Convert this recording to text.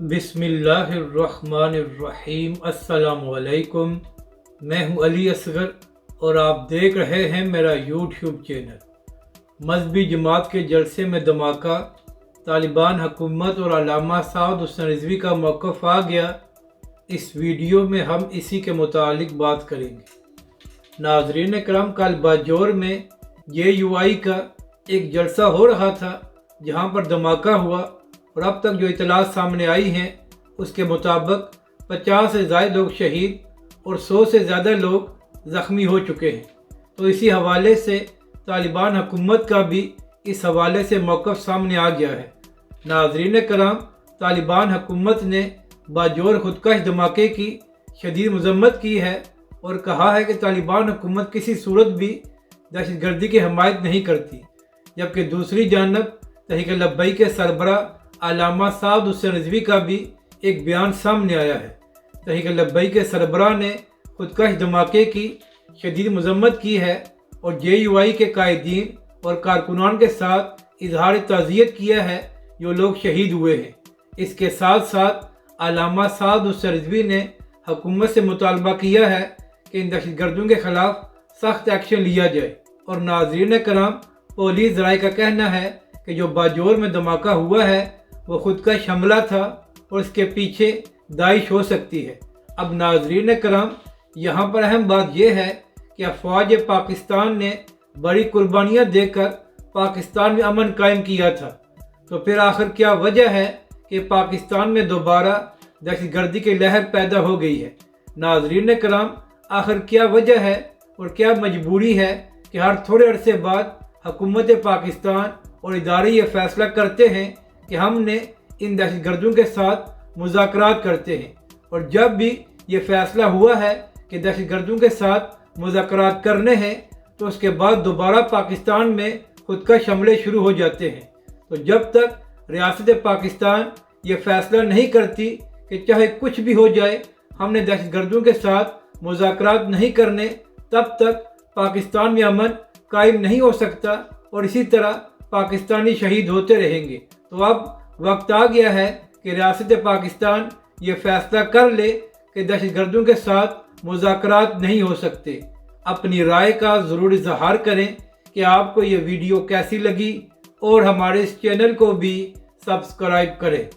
बिस्मिल्लाहिर्रहमानिर्रहीम। अस्सलाम वालेकुम। मैं हूं अली असगर और आप देख रहे हैं मेरा यूट्यूब चैनल। मजहबी जमात के जलसे में धमाका, तालिबान हुकूमत और अल्लामा सऊद हुसैन रिजवी का मौक़िफ़ आ गया। इस वीडियो में हम इसी के मुतालिक बात करेंगे। नाज़रीन करम, कल बाजौर में JUI का एक जलसा हो रहा था जहां पर धमाका हुआ और अब तक जो इतलात सामने आई हैं उसके मुताबिक 50 से ज़्यादा लोग शहीद और 100 से ज़्यादा लोग ज़ख्मी हो चुके हैं। तो इसी हवाले से तालिबान हुकूमत का भी इस हवाले से मौक़िफ़ सामने आ गया है। नाज़रीन करम, तालिबान हुकूमत ने बाजौर खुदकश धमाके की शदीद मज़म्मत की है और कहा है कि तालिबान हुकूमत किसी सूरत भी दहशतगर्दी की हमायत नहीं करती। जबकि दूसरी जानब तहरीक लब्बैक के सरबरा अल्लामा सऊद हुसैन रिजवी का भी एक बयान सामने आया है। तहरीक लब्बैक के सरबरा ने खुदकश धमाके की शदीद मज़म्मत की है और JUI के कायदीन और कारकुनान के साथ इजहार ताज़ियत किया है जो लोग शहीद हुए हैं। इसके साथ साथ अल्लामा सऊद हुसैन रिजवी ने हुकूमत से मुतालबा किया है कि इन दहशतगर्दों के ख़िलाफ़ सख्त एक्शन लिया जाए। और नाज़रीन कराम, पुलिस ज़राए का कहना है कि जो बाजौर में धमाका हुआ है वो खुदकश हमला था और इसके पीछे दाइश हो सकती है। अब नाज़रीन कराम, यहाँ पर अहम बात यह है कि अफवाज पाकिस्तान ने बड़ी कुर्बानियाँ देकर पाकिस्तान में अमन कायम किया था। तो फिर आखिर क्या वजह है कि पाकिस्तान में दोबारा दहशतगर्दी की लहर पैदा हो गई है? नाज़रीन कराम, आखिर क्या वजह है और क्या मजबूरी है कि हर थोड़े अरसे बाद हुकूमत पाकिस्तान और इदारे ये फैसला करते हैं कि हमने इन दहशतगर्दों के साथ मुज़ाकरात करते हैं। और जब भी ये फैसला हुआ है कि दहशतगर्दों के साथ मुज़ाकरात करने हैं तो उसके बाद दोबारा पाकिस्तान में खुदकश हमले शुरू हो जाते हैं। तो जब तक रियासत पाकिस्तान ये फैसला नहीं करती कि चाहे कुछ भी हो जाए हमने दहशतगर्दों के साथ मुज़ाकरात नहीं करने, तब तक पाकिस्तान में अमन कायम नहीं हो सकता और इसी तरह पाकिस्तानी शहीद होते रहेंगे। तो अब वक्त आ गया है कि रियासत पाकिस्तान ये फैसला कर ले कि दहशतगर्दों के साथ मुज़ाकरात नहीं हो सकते। अपनी राय का ज़रूर इज़हार करें कि आपको ये वीडियो कैसी लगी और हमारे इस चैनल को भी सब्सक्राइब करें।